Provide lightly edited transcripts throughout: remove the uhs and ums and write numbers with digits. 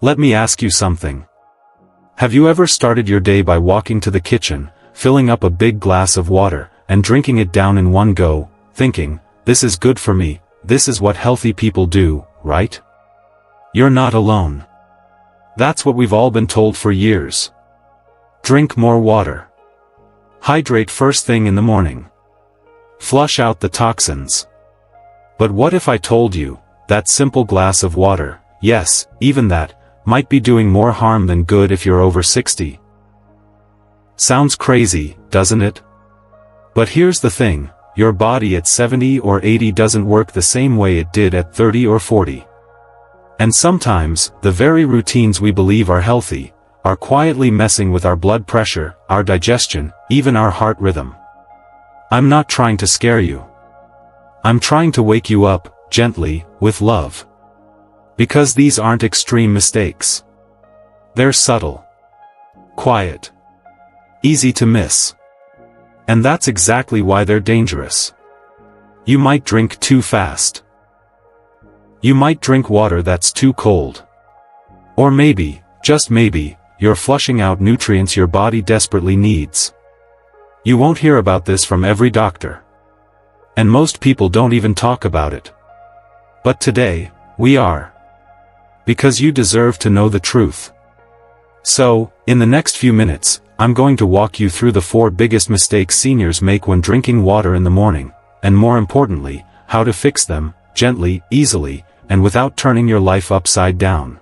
Let me ask you something. Have you ever started your day by walking to the kitchen, filling up a big glass of water, and drinking it down in one go, thinking, this is good for me, this is what healthy people do, right? You're not alone. That's what we've all been told for years. Drink more water. Hydrate first thing in the morning. Flush out the toxins. But what if I told you, that simple glass of water, yes, even that, might be doing more harm than good if you're over 60? Sounds crazy, doesn't it? But here's the thing, your body at 70 or 80 doesn't work the same way it did at 30 or 40. And sometimes, the very routines we believe are healthy, are quietly messing with our blood pressure, our digestion, even our heart rhythm. I'm not trying to scare you. I'm trying to wake you up, gently, with love. Because these aren't extreme mistakes. They're subtle. Quiet. Easy to miss. And that's exactly why they're dangerous. You might drink too fast. You might drink water that's too cold. Or maybe, just maybe, you're flushing out nutrients your body desperately needs. You won't hear about this from every doctor. And most people don't even talk about it. But today, we are. Because you deserve to know the truth. So, in the next few minutes, I'm going to walk you through the 4 biggest mistakes seniors make when drinking water in the morning, and more importantly, how to fix them, gently, easily, and without turning your life upside down.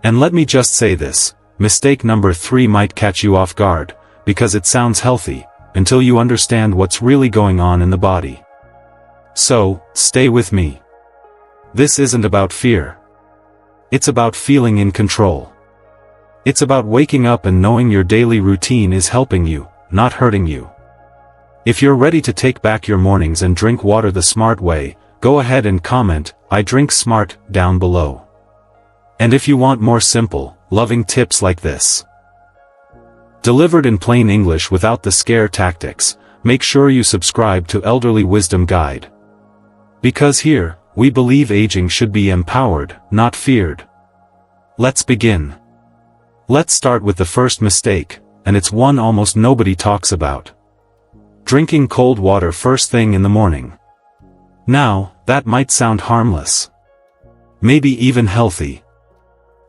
And let me just say this, mistake number 3 might catch you off guard, because it sounds healthy, until you understand what's really going on in the body. So, stay with me. This isn't about fear. It's about feeling in control. It's about waking up and knowing your daily routine is helping you, not hurting you. If you're ready to take back your mornings and drink water the smart way, go ahead and comment, "I drink smart," down below. And if you want more simple, loving tips like this, delivered in plain English without the scare tactics, make sure you subscribe to Elderly Wisdom Guide. Because here, we believe aging should be empowered, not feared. Let's begin. Let's start with the first mistake, and it's one almost nobody talks about. Drinking cold water first thing in the morning. Now, that might sound harmless. Maybe even healthy.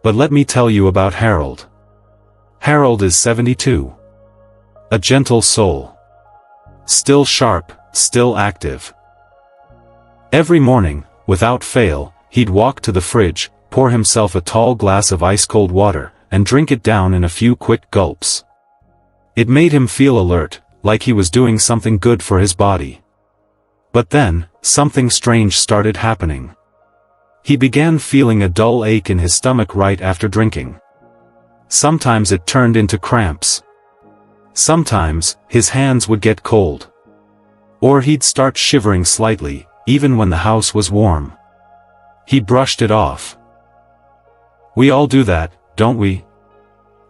But let me tell you about Harold. Harold is 72. A gentle soul. Still sharp, still active. Every morning, without fail, he'd walk to the fridge, pour himself a tall glass of ice-cold water, and drink it down in a few quick gulps. It made him feel alert, like he was doing something good for his body. But then, something strange started happening. He began feeling a dull ache in his stomach right after drinking. Sometimes it turned into cramps. Sometimes, his hands would get cold. Or he'd start shivering slightly, even when the house was warm. He brushed it off. We all do that, don't we?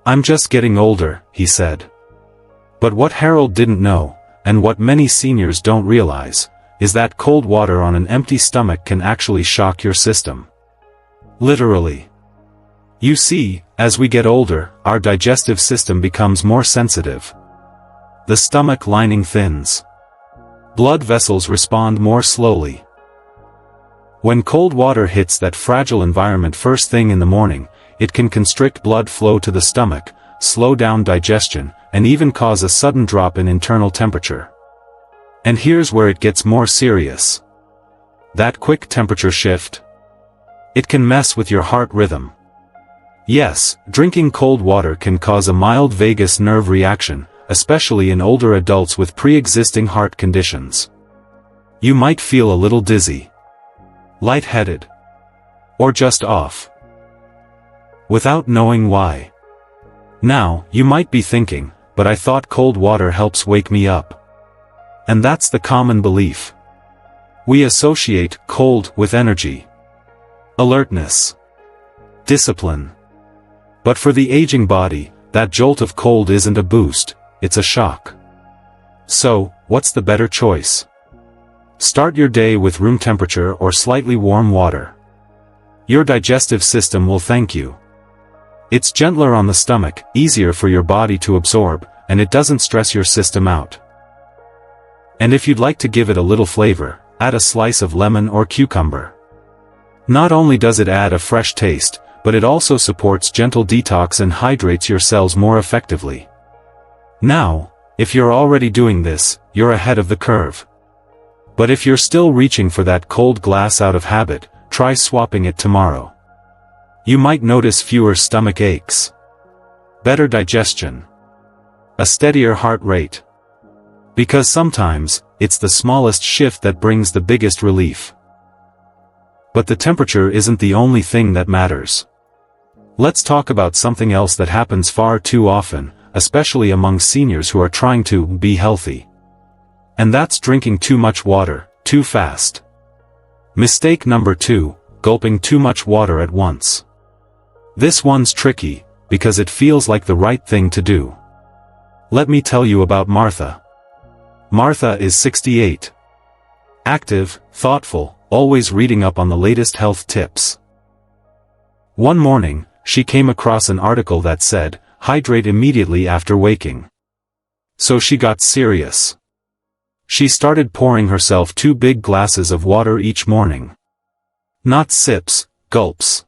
I'm just getting older, he said. But what Harold didn't know, and what many seniors don't realize, is that cold water on an empty stomach can actually shock your system. Literally. You see, as we get older, our digestive system becomes more sensitive. The stomach lining thins. Blood vessels respond more slowly. When cold water hits that fragile environment first thing in the morning, it can constrict blood flow to the stomach, slow down digestion, and even cause a sudden drop in internal temperature. And here's where it gets more serious. That quick temperature shift. It can mess with your heart rhythm. Yes, drinking cold water can cause a mild vagus nerve reaction, especially in older adults with pre-existing heart conditions. You might feel a little dizzy, lightheaded, or just off, without knowing why. Now, you might be thinking, but I thought cold water helps wake me up. And that's the common belief. We associate cold with energy, alertness, discipline. But for the aging body, that jolt of cold isn't a boost, it's a shock. So, what's the better choice? Start your day with room temperature or slightly warm water. Your digestive system will thank you. It's gentler on the stomach, easier for your body to absorb, and it doesn't stress your system out. And if you'd like to give it a little flavor, add a slice of lemon or cucumber. Not only does it add a fresh taste, but it also supports gentle detox and hydrates your cells more effectively. Now, if you're already doing this, you're ahead of the curve. But if you're still reaching for that cold glass out of habit, try swapping it tomorrow. You might notice fewer stomach aches, better digestion, a steadier heart rate. Because sometimes, it's the smallest shift that brings the biggest relief. But the temperature isn't the only thing that matters. Let's talk about something else that happens far too often, especially among seniors who are trying to be healthy. And that's drinking too much water, too fast. Mistake number 2, gulping too much water at once. This one's tricky, because it feels like the right thing to do. Let me tell you about Martha. Martha is 68. Active, thoughtful, always reading up on the latest health tips. One morning, she came across an article that said, hydrate immediately after waking. So she got serious. She started pouring herself 2 big glasses of water each morning. Not sips, gulps.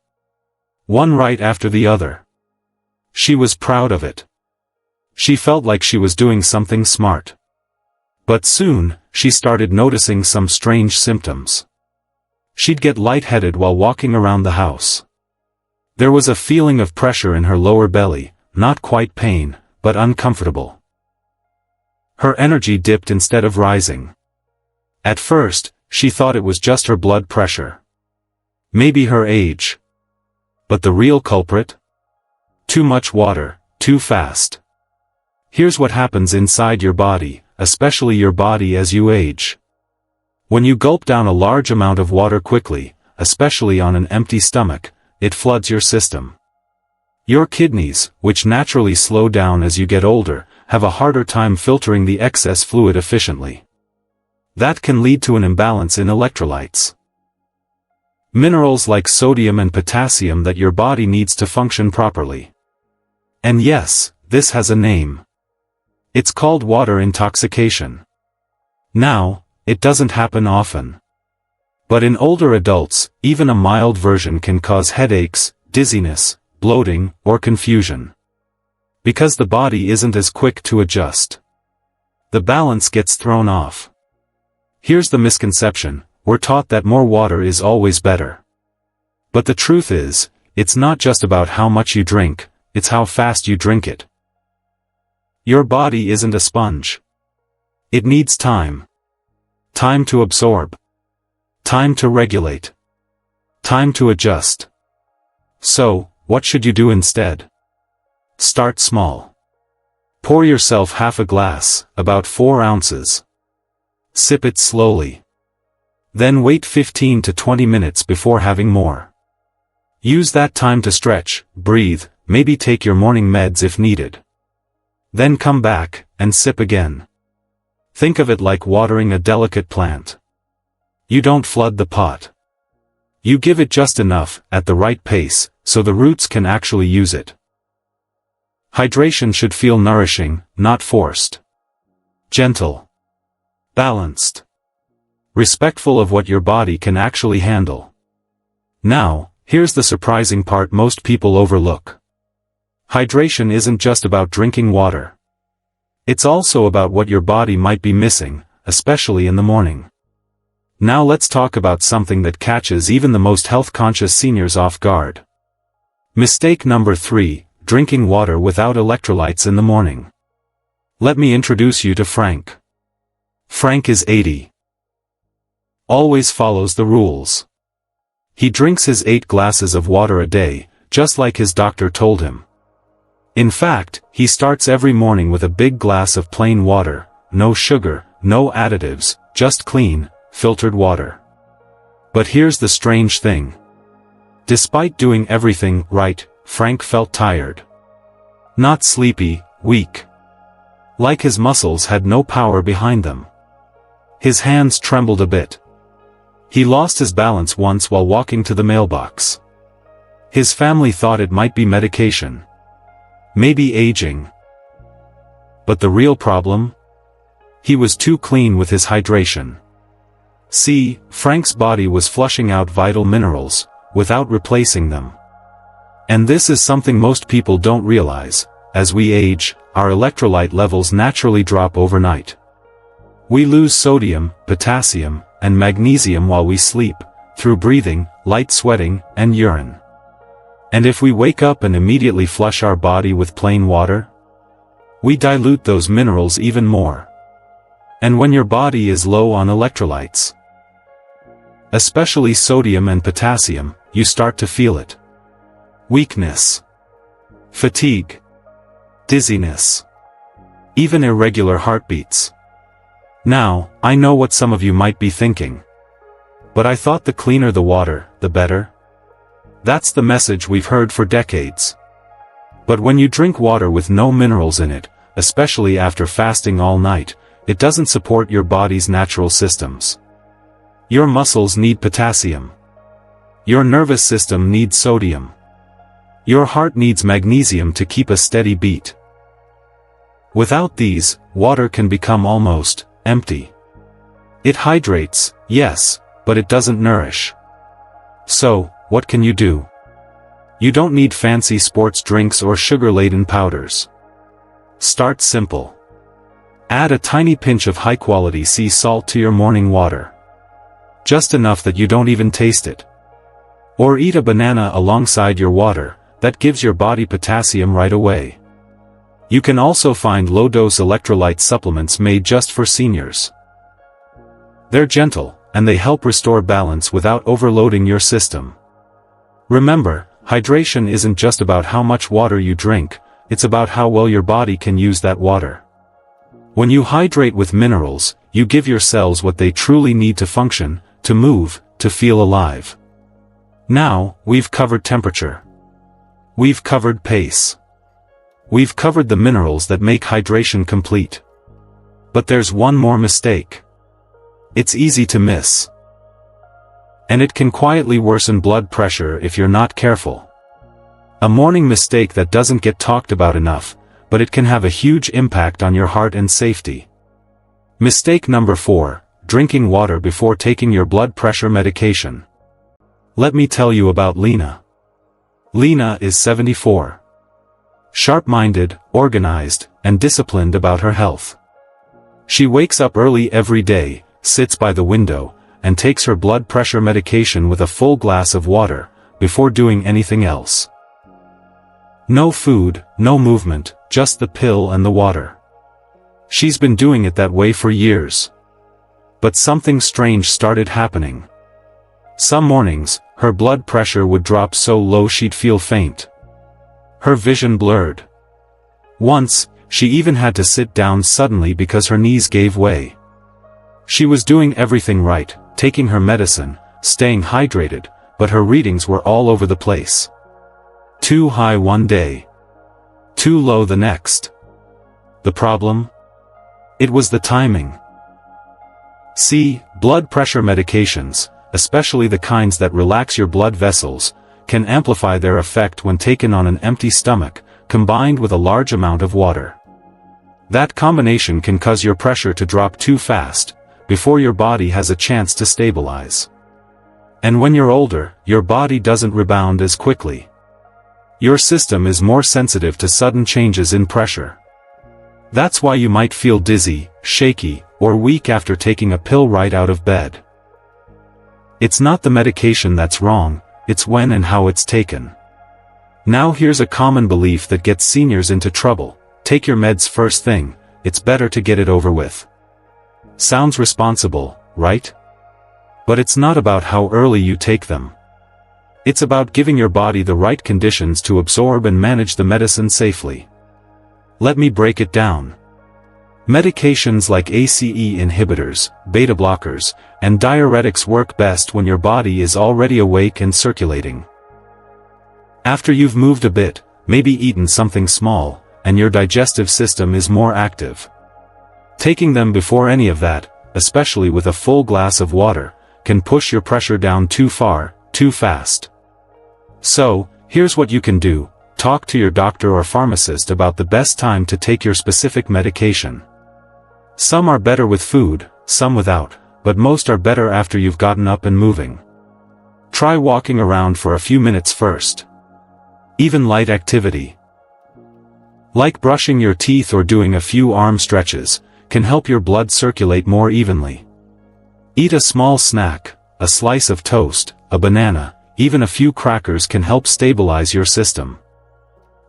One right after the other. She was proud of it. She felt like she was doing something smart. But soon, she started noticing some strange symptoms. She'd get lightheaded while walking around the house. There was a feeling of pressure in her lower belly, not quite pain, but uncomfortable. Her energy dipped instead of rising. At first, she thought it was just her blood pressure. Maybe her age. But the real culprit? Too much water, too fast. Here's what happens inside your body, especially your body as you age. When you gulp down a large amount of water quickly, especially on an empty stomach, it floods your system. Your kidneys, which naturally slow down as you get older, have a harder time filtering the excess fluid efficiently. That can lead to an imbalance in electrolytes. Minerals like sodium and potassium that your body needs to function properly. And yes, this has a name. It's called water intoxication. Now, it doesn't happen often. But in older adults, even a mild version can cause headaches, dizziness, bloating, or confusion. Because the body isn't as quick to adjust. The balance gets thrown off. Here's the misconception, we're taught that more water is always better. But the truth is, it's not just about how much you drink, it's how fast you drink it. Your body isn't a sponge. It needs time. Time to absorb. Time to regulate. Time to adjust. So, what should you do instead? Start small. Pour yourself half a glass, about 4 ounces. Sip it slowly. Then wait 15 to 20 minutes before having more. Use that time to stretch, breathe, maybe take your morning meds if needed. Then come back, and sip again. Think of it like watering a delicate plant. You don't flood the pot. You give it just enough, at the right pace, so the roots can actually use it. Hydration should feel nourishing, not forced. Gentle. Balanced. Respectful of what your body can actually handle. Now, here's the surprising part most people overlook. Hydration isn't just about drinking water. It's also about what your body might be missing, especially in the morning. Now let's talk about something that catches even the most health-conscious seniors off guard. Mistake number 3, drinking water without electrolytes in the morning. Let me introduce you to Frank. Frank is 80. Always follows the rules. He drinks his 8 glasses of water a day, just like his doctor told him. In fact, he starts every morning with a big glass of plain water, no sugar, no additives, just clean, filtered water. But here's the strange thing. Despite doing everything right, Frank felt tired. Not sleepy, weak. Like his muscles had no power behind them. His hands trembled a bit. He lost his balance once while walking to the mailbox. His family thought it might be medication. Maybe aging. But the real problem? He was too clean with his hydration. See, Frank's body was flushing out vital minerals, without replacing them. And this is something most people don't realize. As we age, our electrolyte levels naturally drop overnight. We lose sodium, potassium, and magnesium while we sleep, through breathing, light sweating, and urine. And if we wake up and immediately flush our body with plain water, we dilute those minerals even more. And when your body is low on electrolytes, especially sodium and potassium, you start to feel it. Weakness, fatigue, dizziness, even irregular heartbeats. Now, I know what some of you might be thinking. But I thought the cleaner the water, the better. That's the message we've heard for decades. But when you drink water with no minerals in it, especially after fasting all night, it doesn't support your body's natural systems. Your muscles need potassium. Your nervous system needs sodium. Your heart needs magnesium to keep a steady beat. Without these, water can become almost empty. It hydrates, yes, but it doesn't nourish. So, what can you do? You don't need fancy sports drinks or sugar-laden powders. Start simple. Add a tiny pinch of high-quality sea salt to your morning water. Just enough that you don't even taste it. Or eat a banana alongside your water, that gives your body potassium right away. You can also find low-dose electrolyte supplements made just for seniors. They're gentle, and they help restore balance without overloading your system. Remember, hydration isn't just about how much water you drink, it's about how well your body can use that water. When you hydrate with minerals, you give your cells what they truly need to function, to move, to feel alive. Now, we've covered temperature. We've covered pace. We've covered the minerals that make hydration complete. But there's one more mistake. It's easy to miss. And it can quietly worsen blood pressure if you're not careful. A morning mistake that doesn't get talked about enough, but it can have a huge impact on your heart and safety. Mistake number 4, drinking water before taking your blood pressure medication. Let me tell you about Lena. Lena is 74. Sharp-minded, organized, and disciplined about her health. She wakes up early every day, sits by the window, and takes her blood pressure medication with a full glass of water, before doing anything else. No food, no movement, just the pill and the water. She's been doing it that way for years. But something strange started happening. Some mornings, her blood pressure would drop so low she'd feel faint. Her vision blurred. Once, she even had to sit down suddenly because her knees gave way. She was doing everything right, taking her medicine, staying hydrated, but her readings were all over the place. Too high one day. Too low the next. The problem? It was the timing. See, blood pressure medications, especially the kinds that relax your blood vessels, can amplify their effect when taken on an empty stomach, combined with a large amount of water. That combination can cause your pressure to drop too fast, before your body has a chance to stabilize. And when you're older, your body doesn't rebound as quickly. Your system is more sensitive to sudden changes in pressure. That's why you might feel dizzy, shaky, or weak after taking a pill right out of bed. It's not the medication that's wrong, it's when and how it's taken. Now here's a common belief that gets seniors into trouble: take your meds first thing, it's better to get it over with. Sounds responsible, right? But it's not about how early you take them. It's about giving your body the right conditions to absorb and manage the medicine safely. Let me break it down. Medications like ACE inhibitors, beta blockers, and diuretics work best when your body is already awake and circulating. After you've moved a bit, maybe eaten something small, and your digestive system is more active. Taking them before any of that, especially with a full glass of water, can push your pressure down too far, too fast. So, Here's what you can do: talk to your doctor or pharmacist about the best time to take your specific medication. Some are better with food, some without, but most are better after you've gotten up and moving. Try walking around for a few minutes first. Even light activity, like brushing your teeth or doing a few arm stretches, can help your blood circulate more evenly. Eat a small snack, a slice of toast, a banana, even a few crackers can help stabilize your system.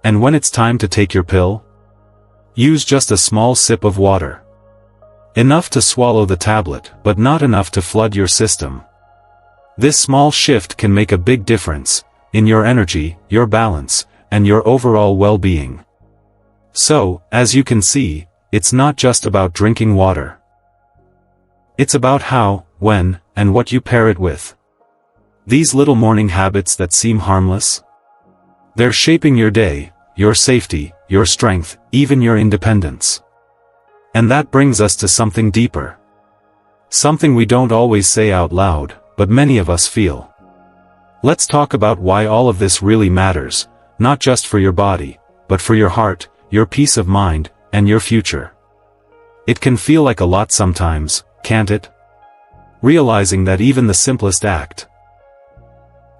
And when it's time to take your pill, use just a small sip of water. Enough to swallow the tablet, but not enough to flood your system. This small shift can make a big difference in your energy, your balance, and your overall well-being. So, as you can see, it's not just about drinking water. It's about how, when, and what you pair it with. These little morning habits that seem harmless, they're shaping your day, your safety, your strength, even your independence. And that brings us to something deeper. Something we don't always say out loud, but many of us feel. Let's talk about why all of this really matters, not just for your body, but for your heart, your peace of mind, and your future. It can feel like a lot sometimes, can't it? Realizing that even the simplest act,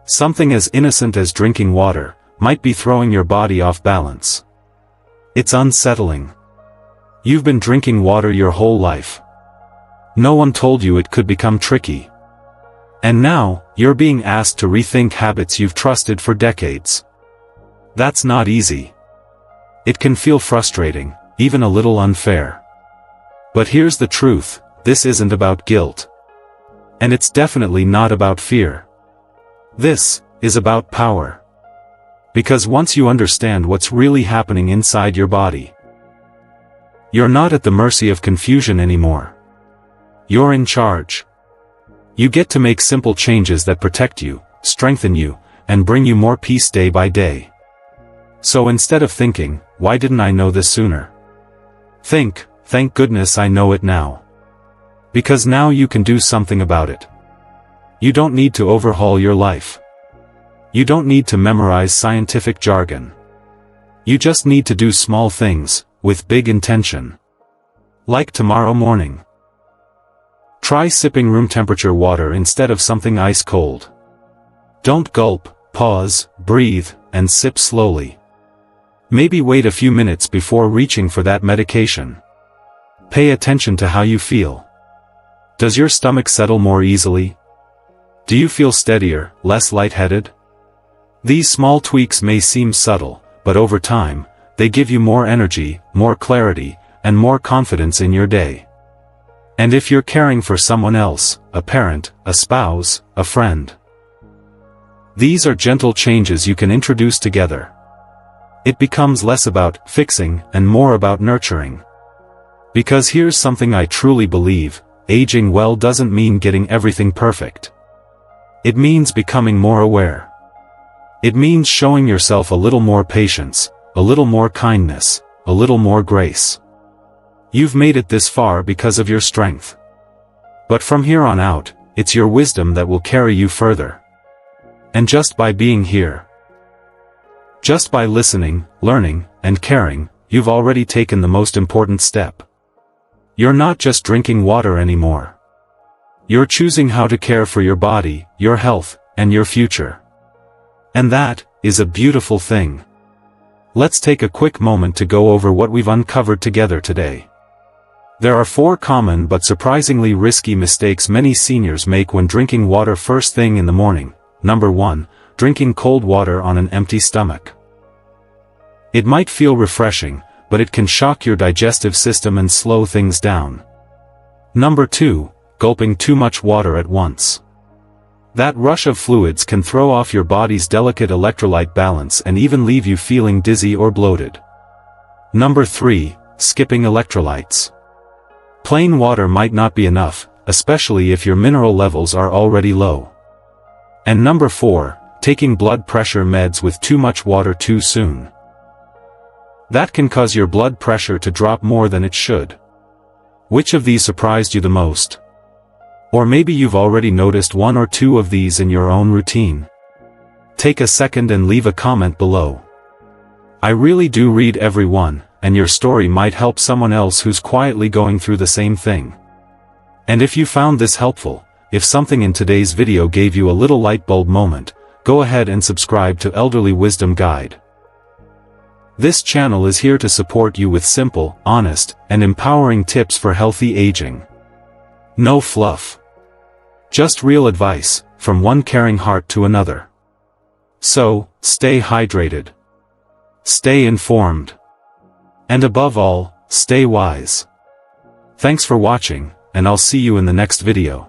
something as innocent as drinking water, might be throwing your body off balance. It's unsettling. You've been drinking water your whole life. No one told you it could become tricky. And now, you're being asked to rethink habits you've trusted for decades. That's not easy. It can feel frustrating, even a little unfair. But here's the truth: this isn't about guilt. And it's definitely not about fear. This is about power. Because once you understand what's really happening inside your body, you're not at the mercy of confusion anymore. You're in charge. You get to make simple changes that protect you, strengthen you, and bring you more peace day by day. So instead of thinking, "Why didn't I know this sooner?" think, "Thank goodness I know it now." Because now you can do something about it. You don't need to overhaul your life. You don't need to memorize scientific jargon. You just need to do small things, with big intention. Like tomorrow morning, try sipping room temperature water instead of something ice cold. Don't gulp, pause, breathe, and sip slowly. Maybe wait a few minutes before reaching for that medication. Pay attention to how you feel. Does your stomach settle more easily? Do you feel steadier, less lightheaded? These small tweaks may seem subtle, but over time, they give you more energy, more clarity, and more confidence in your day. And if you're caring for someone else, a parent, a spouse, a friend, these are gentle changes you can introduce together. It becomes less about fixing and more about nurturing. Because here's something I truly believe: aging well doesn't mean getting everything perfect. It means becoming more aware. It means showing yourself a little more patience, a little more kindness, a little more grace. You've made it this far because of your strength. But from here on out, it's your wisdom that will carry you further. And just by being here, just by listening, learning, and caring, you've already taken the most important step. You're not just drinking water anymore. You're choosing how to care for your body, your health, and your future. And that is a beautiful thing. Let's take a quick moment to go over what we've uncovered together today. There are 4 common but surprisingly risky mistakes many seniors make when drinking water first thing in the morning. Number 1, drinking cold water on an empty stomach. It might feel refreshing, but it can shock your digestive system and slow things down. Number 2, gulping too much water at once. That rush of fluids can throw off your body's delicate electrolyte balance and even leave you feeling dizzy or bloated. Number 3, skipping electrolytes. Plain water might not be enough, especially if your mineral levels are already low. And number 4, taking blood pressure meds with too much water too soon. That can cause your blood pressure to drop more than it should. Which of these surprised you the most? Or maybe you've already noticed 1 or 2 of these in your own routine. take a second and leave a comment below. I really do read every one, and your story might help someone else who's quietly going through the same thing. And if you found this helpful, if something in today's video gave you a little light bulb moment, go ahead and subscribe to Elderly Wisdom Guide. This channel is here to support you with simple, honest, and empowering tips for healthy aging. No fluff. Just real advice, from one caring heart to another. So, stay hydrated. Stay informed. And above all, stay wise. Thanks for watching, and I'll see you in the next video.